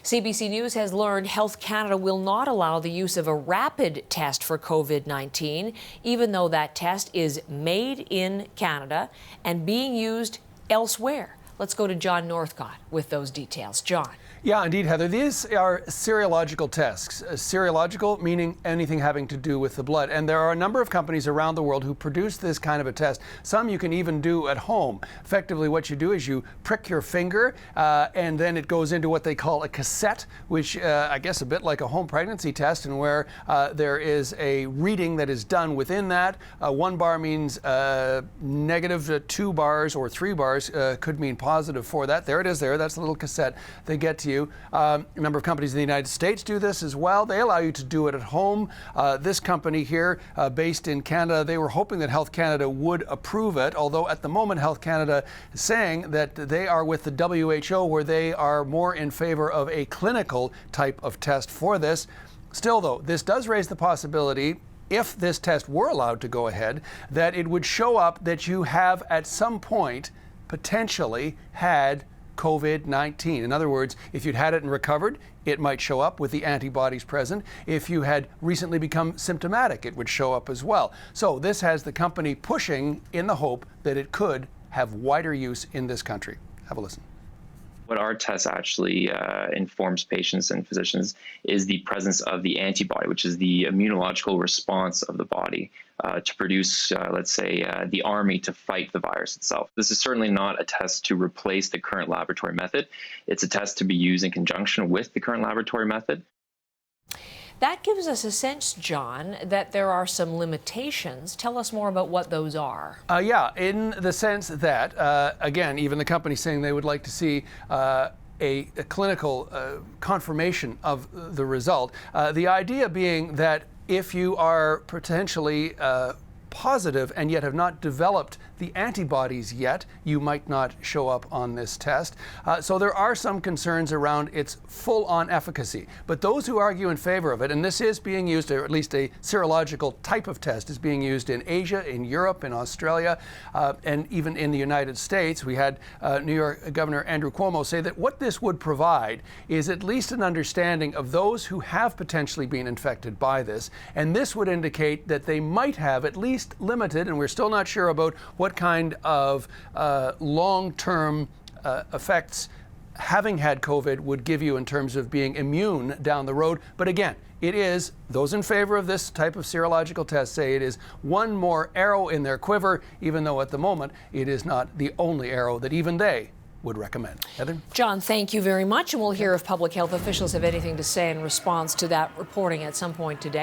CBC News has learned Health Canada will not allow the use of a rapid test for COVID-19, even though that test is made in Canada and being used elsewhere. Let's go to John Northcott with those details. John. Yeah, indeed, Heather. These are serological tests. Serological meaning anything having to do with the blood. And there are a number of companies around the world who produce this kind of a test. Some you can even do at home. Effectively, what you do is you prick your finger and then it goes into what they call a cassette, which I guess a bit like a home pregnancy test, and where there is a reading that is done within that. 1 bar means negative, 2 bars or 3 bars could mean positive for that. There it is there. That's the little cassette they get to you. A number of companies in the United States do this as well. They allow you to do it at home. This company here, based in Canada, they were hoping that Health Canada would approve it, although at the moment Health Canada is saying that they are with the WHO, where they are more in favor of a clinical type of test for this. Still, though, this does raise the possibility, if this test were allowed to go ahead, that it would show up that you have at some point potentially had COVID-19. In other words, if you'd had it and recovered, it might show up with the antibodies present. If you had recently become symptomatic, it would show up as well. So this has the company pushing in the hope that it could have wider use in this country. Have a listen. What our test actually informs patients and physicians is the presence of the antibody, which is the immunological response of the body to produce, let's say, the army to fight the virus itself. This is certainly not a test to replace the current laboratory method. It's a test to be used in conjunction with the current laboratory method. That gives us a sense, John, that there are some limitations. Tell us more about what those are. Yeah, in the sense that, again, even the company saying they would like to see a clinical confirmation of the result. The idea being that if you are potentially positive and yet have not developed the antibodies yet, you might not show up on this test. So there are some concerns around its full-on efficacy. But those who argue in favor of it, and this is being used, or at least a serological type of test is being used in Asia, in Europe, in Australia, and even in the United States. We had New York Governor Andrew Cuomo say that what this would provide is at least an understanding of those who have potentially been infected by this. And this would indicate that they might have at least limited, and we're still not sure about what kind of long-term effects having had COVID would give you in terms of being immune down the road. But again, it is, those in favor of this type of serological test say it is one more arrow in their quiver, even though at the moment it is not the only arrow that even they would recommend. Heather? John, thank you very much, and we'll hear if public health officials have anything to say in response to that reporting at some point today.